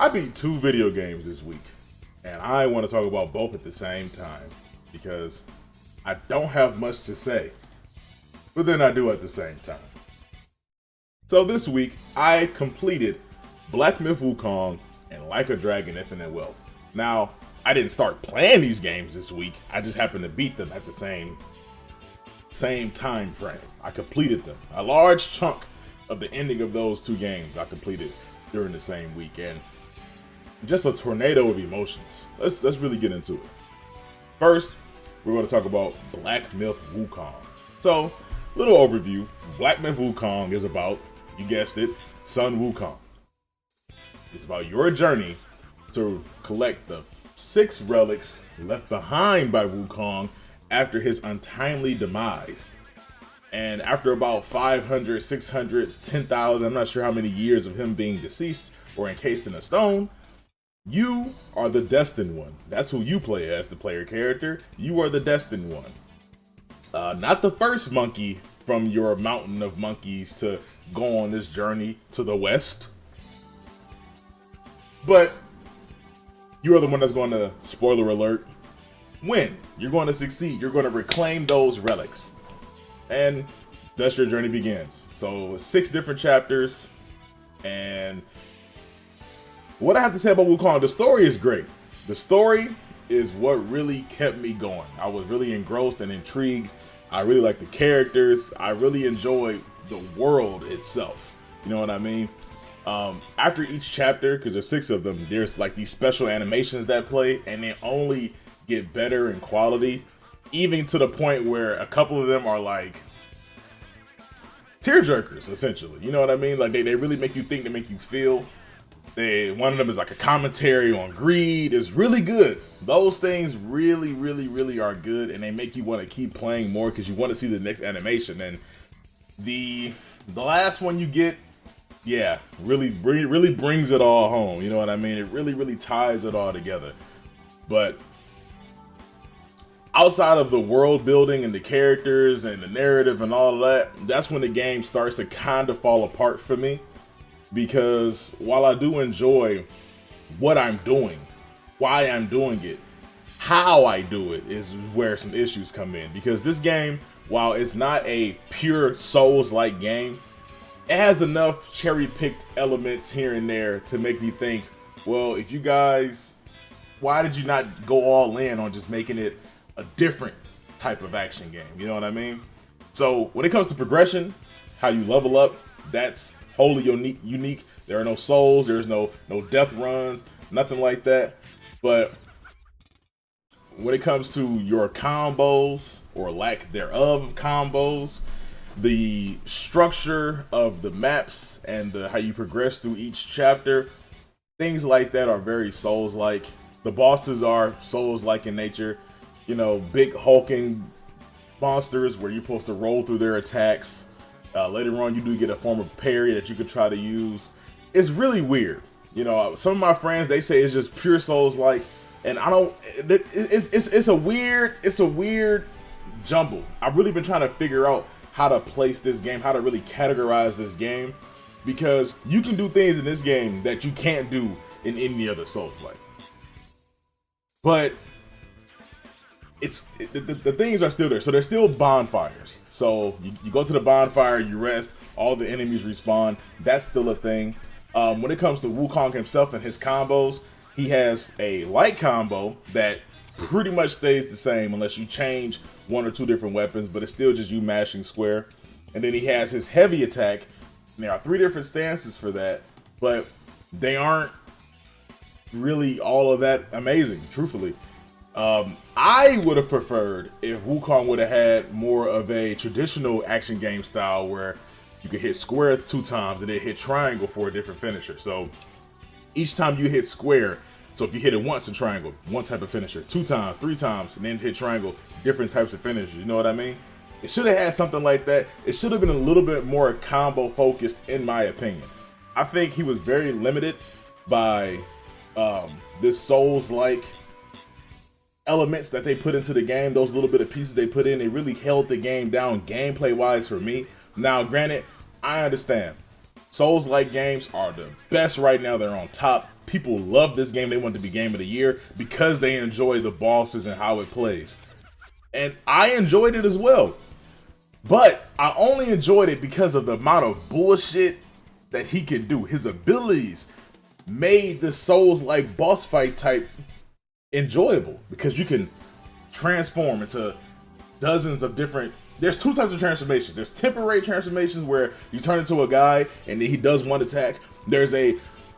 I beat two video games this week, and I want to talk about both at the same time because I don't have much to say, but then I do at the same time. So this week, I completed Black Myth Wukong and Like a Dragon Infinite Wealth. Now, I didn't start playing these games this week. I just happened to beat them at the same time frame. I completed them. A large chunk of the ending of those two games I completed during the same week, and just a tornado of emotions. Let's really get into it. First, we're going to talk about Black Myth Wukong. So, little overview. Black Myth Wukong is about, you guessed it, Son Wukong. It's about your journey to collect the 6 relics left behind by Wukong after his untimely demise. And after about 500, 600, 10,000, I'm not sure how many years of him being deceased or encased in a stone, you are the destined one. That's who you play as, the player character. You are the destined one. Not the first monkey from your mountain of monkeys to go on this journey to the west. But you are the one that's going to, spoiler alert, win. You're going to succeed. You're going to reclaim those relics. And thus your journey begins. So 6 different chapters. And what I have to say about Wukong, the story is great. The story is what really kept me going. I was really engrossed and intrigued. I really like the characters. I really enjoyed the world itself. You know what I mean? After each chapter, because there's 6 of them, there's like these special animations that play, and they only get better in quality, even to the point where a couple of them are like tearjerkers, essentially. You know what I mean? Like they really make you think, they make you feel. One of them is like a commentary on greed. It's really good. Those things really are good, and they make you want to keep playing more because you want to see the next animation. And the last one you get, yeah, really brings it all home. You know what I mean? It really ties it all together. But outside of the world building and the characters and the narrative and all of that, that's when the game starts to kind of fall apart for me. Because while I do enjoy what I'm doing, why I'm doing it, how I do it is where some issues come in. Because this game, while it's not a pure Souls-like game, it has enough cherry-picked elements here and there to make me think, well, if you guys, why did you not go all in on just making it a different type of action game? You know what I mean? So when it comes to progression, how you level up, that's wholly unique. There are no souls, there's no death runs, nothing like that. But when it comes to your combos or lack thereof of combos, the structure of the maps and how you progress through each chapter, things like that are very Souls-like. The bosses are Souls-like in nature. You know, big hulking monsters where you're supposed to roll through their attacks. Later on, you do get a form of parry that you could try to use. It's really weird. You know, some of my friends, they say it's just pure Souls-like, and I don't. It's a weird jumble. I've really been trying to figure out how to place this game, how to really categorize this game, because you can do things in this game that you can't do in any other Souls-like. But the things are still there. So there's still bonfires. So you go to the bonfire, you rest, all the enemies respawn. That's still a thing. When it comes to Wukong himself and his combos, he has a light combo that pretty much stays the same unless you change 1 or 2 different weapons, but it's still just you mashing square. And then he has his heavy attack. There are 3 different stances for that, but they aren't really all of that amazing, truthfully. I would have preferred if Wukong would have had more of a traditional action game style where you could hit square 2 times and then hit triangle for a different finisher. So each time you hit square, so if you hit it once in triangle, one type of finisher, 2 times, 3 times, and then hit triangle, different types of finishers. You know what I mean? It should have had something like that. It should have been a little bit more combo focused, in my opinion. I think he was very limited by this Souls-like elements that they put into the game. Those little bit of pieces they put in, they really held the game down gameplay wise for me. Now granted, I understand Souls-like games are the best right now. They're on top. People love this game. They want it to be game of the year because they enjoy the bosses and how it plays. And I enjoyed it as well. But I only enjoyed it because of the amount of bullshit that he could do. His abilities made the Souls-like boss fight type enjoyable because you can transform into dozens of different. There's two types of transformations. There's temporary transformations where you turn into a guy and then he does one attack. There's a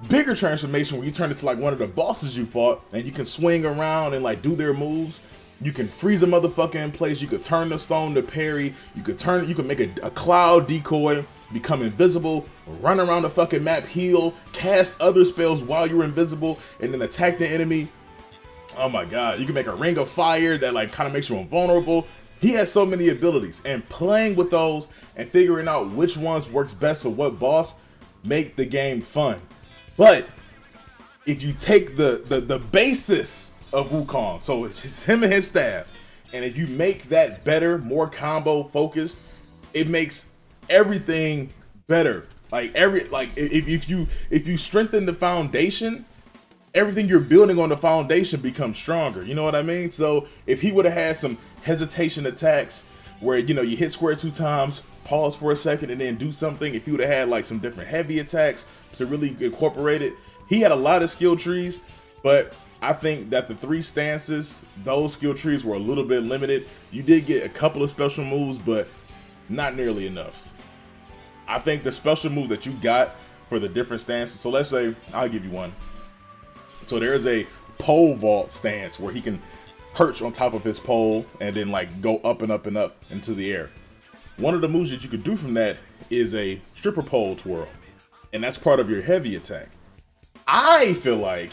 bigger transformation where you turn into like one of the bosses you fought and you can swing around and like do their moves. You can freeze a motherfucker in place. You could turn the stone to parry. You can make a cloud decoy, become invisible, run around the fucking map, heal, cast other spells while you're invisible, and then attack the enemy. Oh my god, you can make a ring of fire that like kind of makes you invulnerable. He has so many abilities, and playing with those and figuring out which ones works best for what boss make the game fun. But if you take the basis of Wukong, so it's him and his staff, and if you make that better, more combo focused, it makes everything better. If you strengthen the foundation, everything you're building on the foundation becomes stronger. You know what I mean? So if he would have had some hesitation attacks where, you know, you hit square 2 times, pause for a second, and then do something, if he would have had like some different heavy attacks to really incorporate it, he had a lot of skill trees, but I think that the 3 stances, those skill trees were a little bit limited. You did get a couple of special moves, but not nearly enough. I think the special move that you got for the different stances, so let's say, I'll give you one. So there's a pole vault stance where he can perch on top of his pole and then like go up and up and up into the air. One of the moves that you could do from that is a stripper pole twirl, and that's part of your heavy attack. I feel like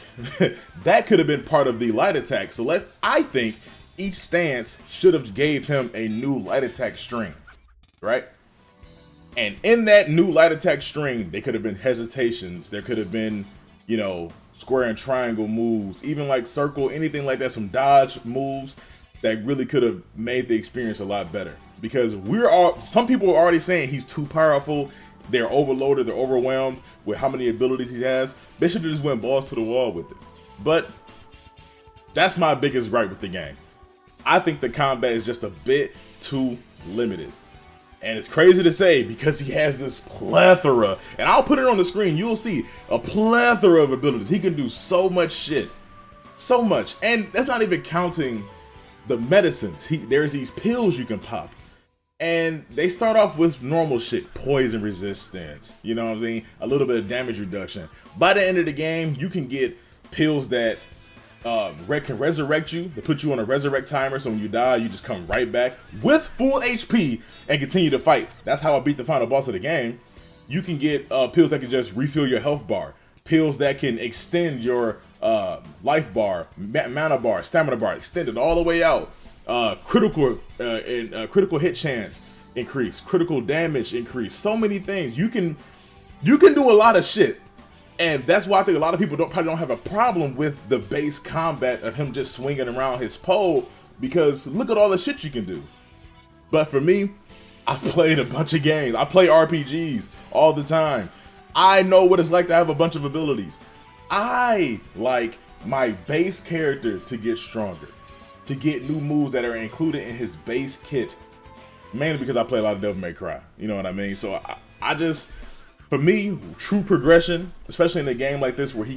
that could have been part of the light attack. So I think each stance should have gave him a new light attack string, right? And in that new light attack string, there could have been hesitations. There could have been, you know, square and triangle moves, even like circle, anything like that, some dodge moves that really could have made the experience a lot better. Because some people are already saying he's too powerful. They're overloaded, they're overwhelmed with how many abilities he has. They should have just went balls to the wall with it. But that's my biggest gripe with the game. I think the combat is just a bit too limited. And it's crazy to say because he has this plethora, and I'll put it on the screen, you'll see a plethora of abilities. He can do so much shit. So much. And that's not even counting the medicines. There's these pills you can pop. And they start off with normal shit, poison resistance, you know what I'm saying? A little bit of damage reduction. By the end of the game, you can get pills that can resurrect you. They put you on a resurrect timer, so when you die, you just come right back with full HP and continue to fight. That's how I beat the final boss of the game. You can get pills that can just refill your health bar, pills that can extend your life bar, mana bar, stamina bar, extend it all the way out. Critical hit chance increase, critical damage increase, so many things. You can do a lot of shit, and that's why I think a lot of people probably don't have a problem with the base combat of him just swinging around his pole, because look at all the shit you can do. But for me, I've played a bunch of games. I play RPGs all the time. I know what it's like to have a bunch of abilities. I like my base character to get stronger, to get new moves that are included in his base kit, mainly because I play a lot of Devil May Cry, you know what I mean? So I just, for me, true progression, especially in a game like this where he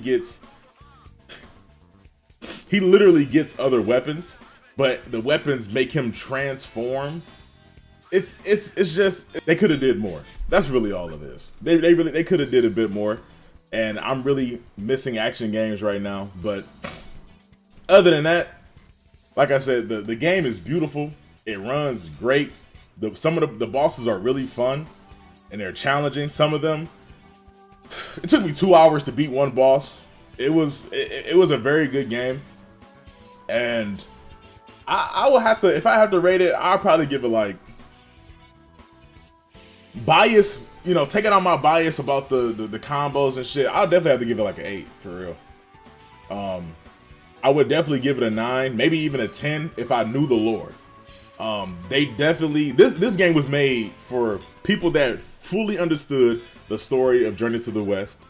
literally gets other weapons, but the weapons make him transform. It's just, they could have did more. That's really all it is. They could have did a bit more, and I'm really missing action games right now. But other than that, like I said, the game is beautiful. It runs great. Some of the bosses are really fun, and they're challenging. Some of them, it took me 2 hours to beat one boss. It was a very good game, and I will have to, if I have to rate it, I'll probably give it like bias. You know, taking out my bias about the combos and shit, I'll definitely have to give it like an 8 for real. I would definitely give it a 9, maybe even a 10 if I knew the lore. They definitely, this game was made for people that fully understood the story of Journey to the West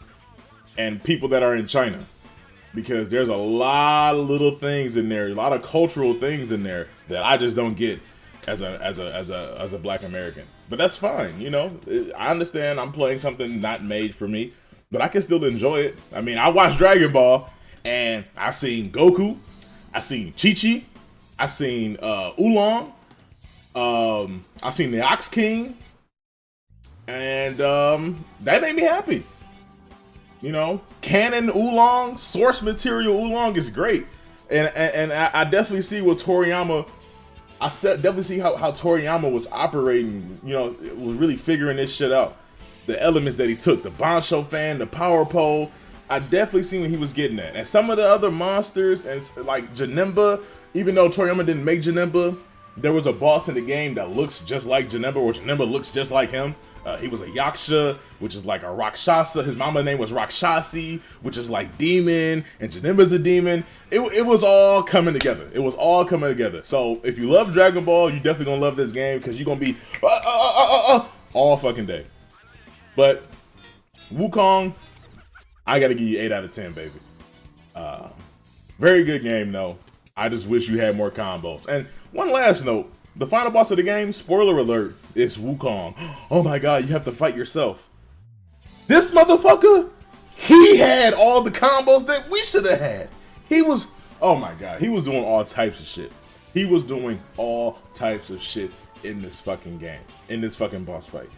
and people that are in China, because there's a lot of little things in there, a lot of cultural things in there that I just don't get as a Black American. But that's fine, you know. I understand I'm playing something not made for me, but I can still enjoy it. I mean, I watched Dragon Ball and I seen Goku, I seen Chi-Chi, I seen Oolong, I seen the Ox King, and that made me happy. You know, canon Oolong, source material Oolong is great, and I definitely see what Toriyama. Definitely see how Toriyama was operating. You know, was really figuring this shit out. The elements that he took, the Bancho fan, the Power Pole. I definitely see what he was getting at. And some of the other monsters, and like Janemba, even though Toriyama didn't make Janemba, there was a boss in the game that looks just like Janemba, or Janemba looks just like him. He was a Yaksha, which is like a Rakshasa. His mama's name was Rakshasi, which is like demon, and Janemba's a demon. It was all coming together. It was all coming together. So if you love Dragon Ball, you definitely gonna love this game, because you're gonna be all fucking day. But Wukong, I gotta give you 8 out of 10, baby. Very good game though. I just wish you had more combos. And one last note. The final boss of the game, spoiler alert, is Wukong. Oh my god, you have to fight yourself. This motherfucker, he had all the combos that we should have had. He was, oh my god, he was doing all types of shit. He was doing all types of shit in this fucking game, in this fucking boss fight.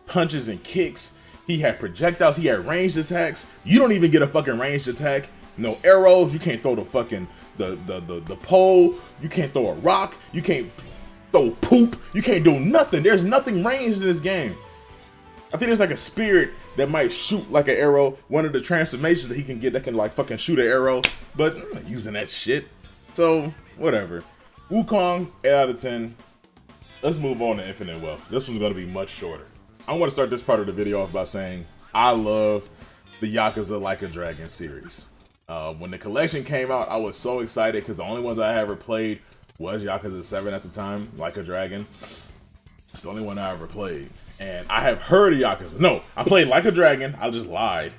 Punches and kicks, he had projectiles, he had ranged attacks. You don't even get a fucking ranged attack. No arrows, you can't throw the fucking, the pole, you can't throw a rock, you can't throw poop, you can't do nothing. There's nothing ranged in this game. I think there's like a spirit that might shoot like an arrow, one of the transformations that he can get that can like fucking shoot an arrow, but I'm not using that shit. So, whatever. Wukong, 8 out of 10. Let's move on to Infinite Wealth. This one's gonna be much shorter. I want to start this part of the video off by saying I love the Yakuza Like a Dragon series. When the collection came out, I was so excited because the only ones I ever played was Yakuza 7 at the time, Like a Dragon. It's the only one I ever played. And I have heard of Yakuza. No, I played Like a Dragon. I just lied.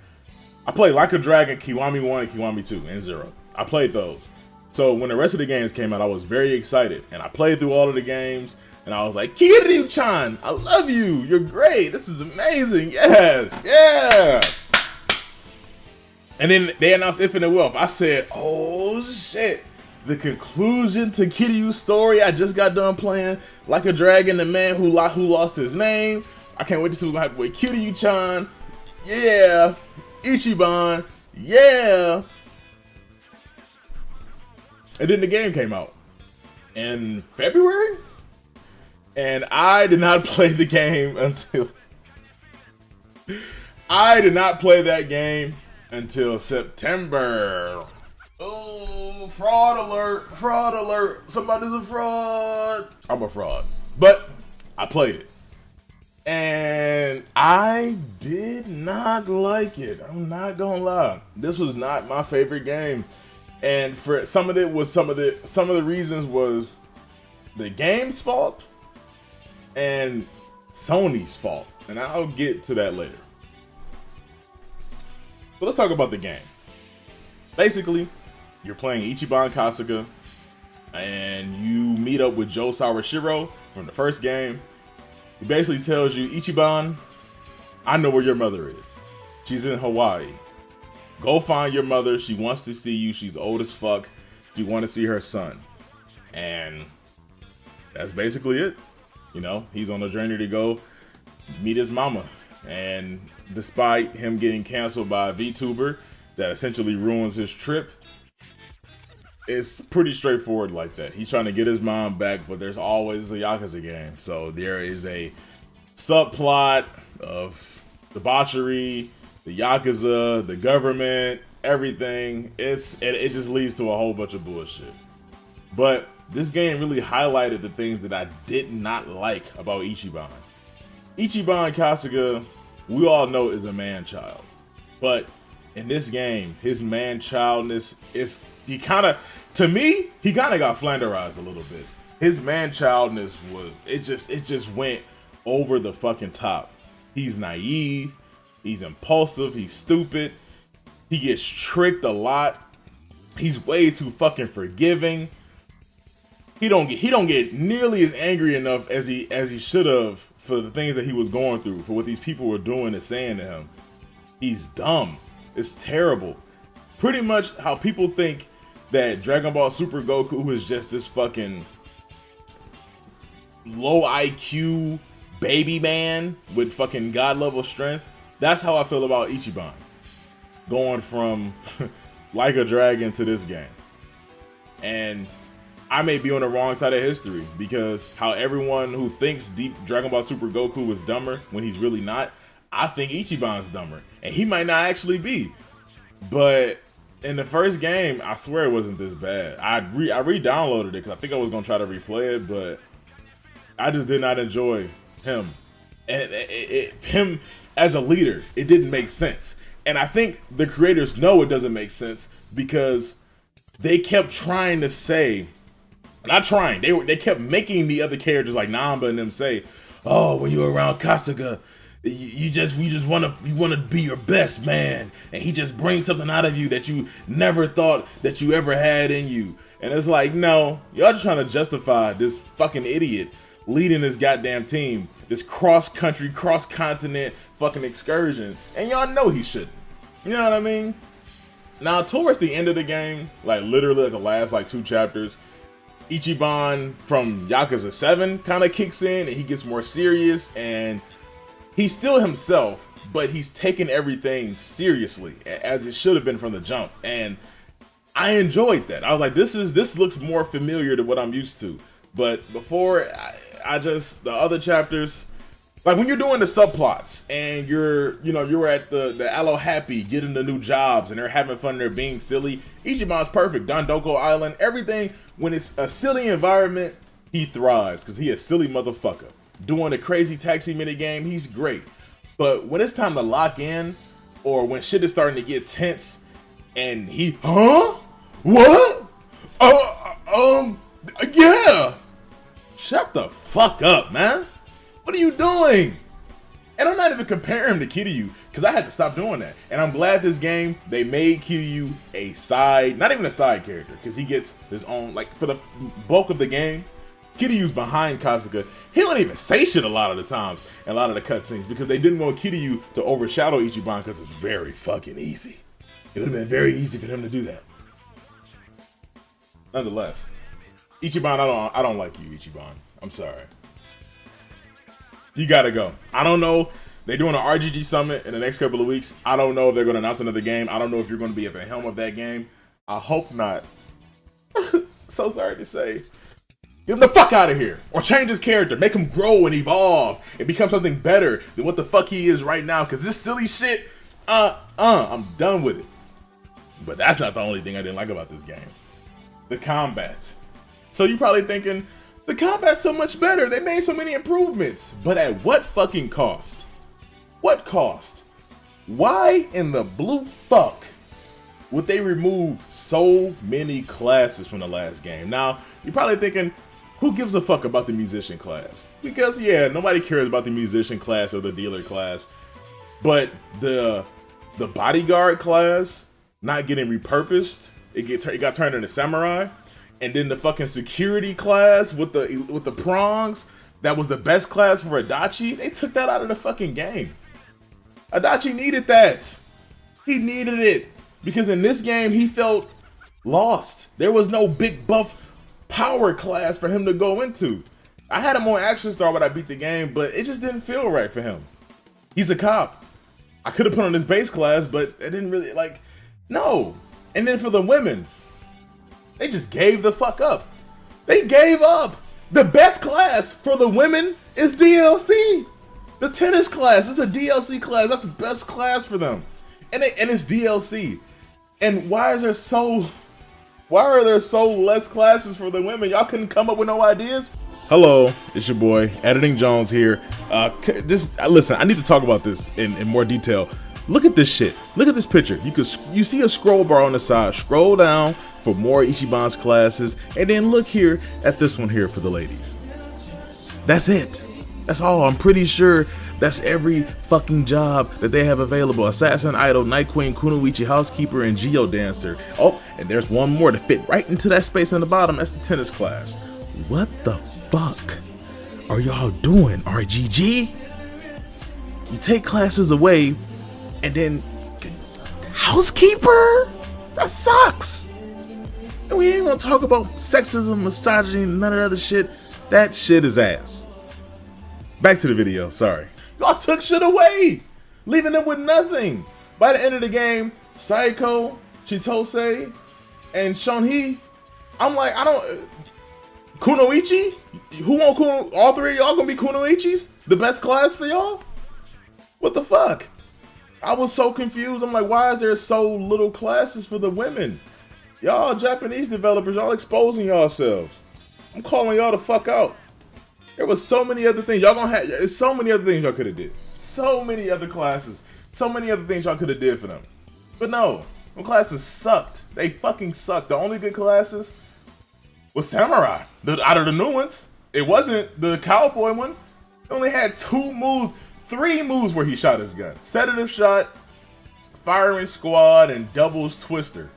I played Like a Dragon, Kiwami 1 and Kiwami 2 and 0. I played those. So when the rest of the games came out, I was very excited. And I played through all of the games. And I was like, Kiryu-chan, I love you. You're great. This is amazing. Yes. Yeah. And then they announced Infinite Wealth. I said, oh shit. The conclusion to Kiryu's story. I just got done playing Like a Dragon, the man who lost his name. I can't wait to see what's gonna happen with Kiryu-chan. Yeah. Ichiban. Yeah. And then the game came out in February. And I did not play the game until September. Oh, fraud alert, fraud alert. Somebody's a fraud. I'm a fraud. But I played it. And I did not like it. I'm not gonna lie. This was not my favorite game. And for some of the reasons was the game's fault and Sony's fault. And I'll get to that later. But let's talk about the game. Basically, you're playing Ichiban Kasuga, and you meet up with Joe Sawashiro from the first game. He basically tells you, Ichiban, I know where your mother is. She's in Hawaii. Go find your mother. She wants to see you. She's old as fuck. She wants to see her son. And that's basically it. You know, he's on a journey to go meet his mama. And despite him getting canceled by a VTuber that essentially ruins his trip, it's pretty straightforward like that. He's trying to get his mom back, but there's always a Yakuza game. So there is a subplot of debauchery, the Yakuza, the government, everything. It just leads to a whole bunch of bullshit. But this game really highlighted the things that I did not like about Ichiban. Ichiban Kasuga, we all know, is a man-child. But in this game, his man-childness is, he kind of got flanderized a little bit. His man-childness was, it just went over the fucking top. He's naive. He's impulsive. He's stupid. He gets tricked a lot. He's way too fucking forgiving. He don't get nearly as angry enough as he should have for the things that he was going through, for what these people were doing and saying to him. He's dumb. It's terrible. Pretty much how people think that Dragon Ball Super Goku is just this fucking low IQ baby man with fucking god level strength. That's how I feel about Ichiban. Going from like a dragon to this game. And I may be on the wrong side of history, because how everyone who thinks Deep Dragon Ball Super Goku was dumber when he's really not, I think Ichiban's dumber. And he might not actually be. But in the first game, I swear it wasn't this bad. I re-downloaded it because I think I was going to try to replay it, but I just did not enjoy him. And him as a leader, it didn't make sense. And I think the creators know it doesn't make sense because they kept trying to say, not trying, they kept making the other characters like Namba and them say, oh, when you're around Kasuga, you want to be your best, man, and he just brings something out of you that you never thought that you ever had in you. And it's like, no, y'all just trying to justify this fucking idiot leading this goddamn team, this cross-country, cross-continent fucking excursion, and y'all know he shouldn't. You know what I mean? Now, towards the end of the game, like literally like the last like 2 chapters, Ichiban from Yakuza 7 kind of kicks in and he gets more serious, and he's still himself, but he's taking everything seriously as it should have been from the jump. And I enjoyed that. I was like, this looks more familiar to what I'm used to. But before, I just, the other chapters, like when you're doing the subplots and you're at the Aloe Happy getting the new jobs and they're having fun and they're being silly, Ichiban's perfect. Dondoko Island, everything, when it's a silly environment, he thrives because he a silly motherfucker. Doing a crazy taxi mini game, he's great. But when it's time to lock in, or when shit is starting to get tense, and he, what? Yeah. Shut the fuck up, man. What are you doing? And I'm not even comparing him to Kiryu, because I had to stop doing that. And I'm glad this game, they made Kiryu a side, not even a side character, because he gets his own, like for the bulk of the game, Kiryu's behind Kasuga. He don't even say shit a lot of the times in a lot of the cutscenes because they didn't want Kiryu to overshadow Ichiban because it's very fucking easy. It would have been very easy for them to do that. Nonetheless, Ichiban, I don't like you, Ichiban. I'm sorry. You gotta go. I don't know. They're doing an RGG summit in the next couple of weeks. I don't know if they're gonna announce another game. I don't know if you're gonna be at the helm of that game. I hope not. So sorry to say. Get him the fuck out of here. Or change his character. Make him grow and evolve and become something better than what the fuck he is right now. Cause this silly shit, I'm done with it. But that's not the only thing I didn't like about this game. The combat. So you're probably thinking, the combat's so much better. They made so many improvements. But at what fucking cost? What cost? Why in the blue fuck would they remove so many classes from the last game? Now, you're probably thinking, who gives a fuck about the musician class? Because yeah, nobody cares about the musician class or the dealer class. But the bodyguard class not getting repurposed, it got turned into samurai. And then the fucking security class with the prongs, that was the best class for Adachi. They took that out of the fucking game. Adachi needed that. He needed it. Because in this game, he felt lost. There was no big buff power class for him to go into. I had him on Action Star when I beat the game, but it just didn't feel right for him. He's a cop. I could have put on his base class, but it didn't really, like, no. And then for the women, they just gave the fuck up. They gave up. The best class for the women is DLC. The tennis class is a DLC class. That's the best class for them. And it's DLC. And why are there so less classes for the women? Y'all couldn't come up with no ideas? Hello, it's your boy, Editing Jones here. Listen, I need to talk about this in more detail. Look at this shit. Look at this picture. You see a scroll bar on the side. Scroll down for more Ichiban's classes, and then look here at this one here for the ladies. That's it. That's all. I'm pretty sure That's every fucking job that they have available. Assassin, Idol, Night Queen, Kunoichi, Housekeeper, and Geo Dancer. Oh, and there's one more to fit right into that space on the bottom. That's the tennis class. What the fuck are y'all doing, RGG? You take classes away and then Housekeeper? That sucks. And we ain't gonna talk about sexism, misogyny, and none of that other shit. That shit is ass. Back to the video, sorry. Y'all took shit away, leaving them with nothing. By the end of the game, Saiko, Chitose, and Shonhee, I'm like, I don't... Kunoichi? Who want Kuno? All three of y'all gonna be Kunoichis? The best class for y'all? What the fuck? I was so confused. I'm like, why is there so little classes for the women? Y'all Japanese developers, y'all exposing yourselves. I'm calling y'all the fuck out. There was so many other things. Y'all gonna have so many other things y'all could have did. So many other classes. So many other things y'all could have did for them. But no, them classes sucked. They fucking sucked. The only good classes was Samurai. Out of the new ones, it wasn't the cowboy one. It only had 3 moves where he shot his gun. Sedative shot, firing squad, and doubles twister.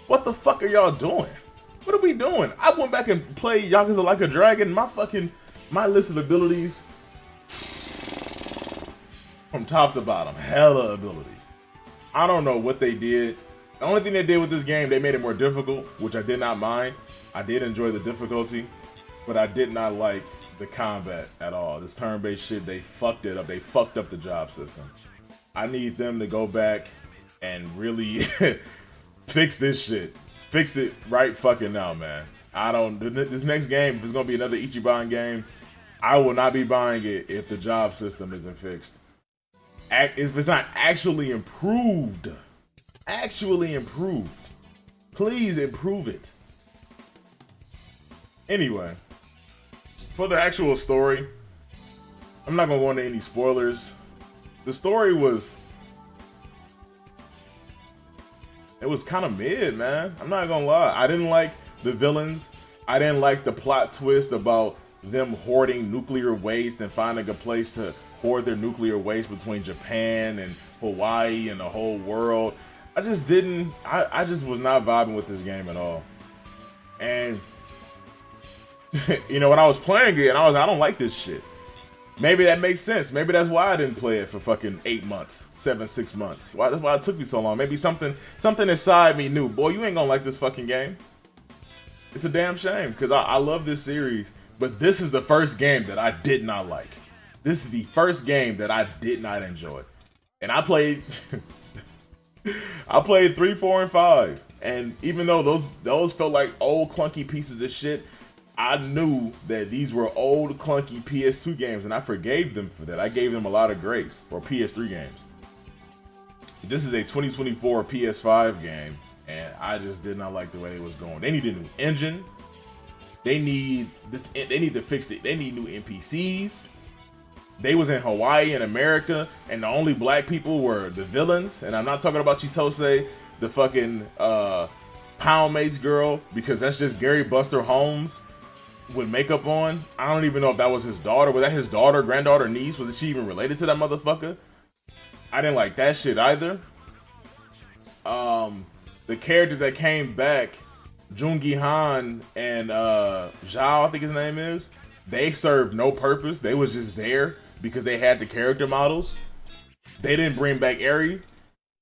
What the fuck are y'all doing? What are we doing? I went back and played Yakuza Like a Dragon. My list of abilities from top to bottom, hella abilities. I don't know what they did. The only thing they did with this game, they made it more difficult, which I did not mind. I did enjoy the difficulty, but I did not like the combat at all. This turn-based shit, they fucked it up. They fucked up the job system. I need them to go back and really fix this shit. Fix it right fucking now, man. This next game, if it's gonna be another Ichiban game, I will not be buying it if the job system isn't fixed. If it's not actually improved, please improve it. Anyway, for the actual story, I'm not gonna go into any spoilers. The story was kind of mid, man. I'm not gonna lie. I didn't like the villains. I didn't like the plot twist about them hoarding nuclear waste and finding a place to hoard their nuclear waste between Japan and Hawaii and the whole world. I just didn't. I just was not vibing with this game at all. And you know, when I was playing it, and I don't like this shit. Maybe that makes sense. Maybe that's why I didn't play it for fucking 8 months, 6 months. That's why it took me so long. Maybe something inside me knew, boy, you ain't gonna like this fucking game. It's a damn shame, because I love this series, but this is the first game that I did not like. This is the first game that I did not enjoy. And I played I played 3, 4, and 5. And even though those felt like old clunky pieces of shit, I knew that these were old, clunky PS2 games, and I forgave them for that. I gave them a lot of grace, or PS3 games. This is a 2024 PS5 game, and I just did not like the way it was going. They need a new engine. They need to fix it. They need new NPCs. They was in Hawaii and America, and the only black people were the villains. And I'm not talking about Chitose, the fucking Pound Mates girl, because that's just Gary Buster Holmes with makeup on. I don't even know if that was his daughter. Was that his daughter, granddaughter, niece? Was she even related to that motherfucker? I didn't like that shit either. The characters that came back, Jungi Han and Zhao, I think his name is, they served no purpose. They was just there because they had the character models. They didn't bring back Eri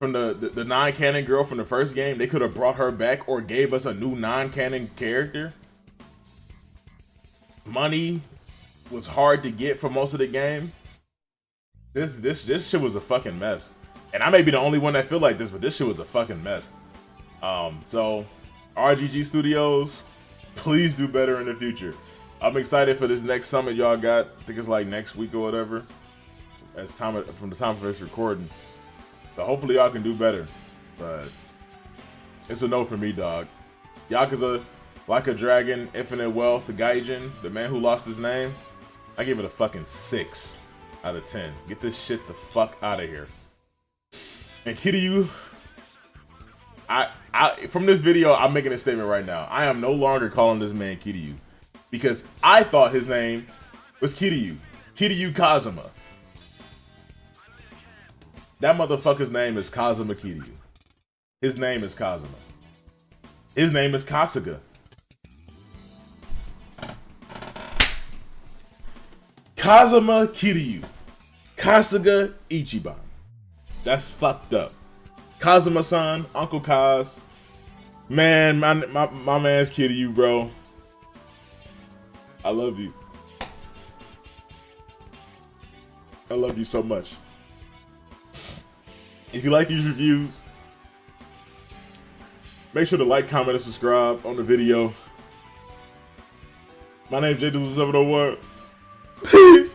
from the non-canon girl from the first game. They could have brought her back or gave us a new non-canon character. Money was hard to get for most of the game. This shit was a fucking mess. And I may be the only one that feel like this, but this shit was a fucking mess. So RGG Studios, please do better in the future. I'm excited for this next summit y'all got. I think it's like next week or whatever. From the time of this recording. So hopefully y'all can do better. But it's a no for me, dog. Yakuza Like a Dragon, Infinite Wealth, the Gaijin, the man who lost his name, I give it a fucking 6 out of 10. Get this shit the fuck out of here. And Kiryu, from this video, I'm making a statement right now. I am no longer calling this man Kiryu, because I thought his name was Kiryu Kazuma. That motherfucker's name is Kazuma Kiryu. His name is Kazuma. His name is Kasuga. Kazuma Kiryu. Kasuga Ichiban. That's fucked up. Kazuma-san, Uncle Kaz. Man, my man's Kiryu, bro. I love you. I love you so much. If you like these reviews, make sure to like, comment, and subscribe on the video. My name's J701. Peace.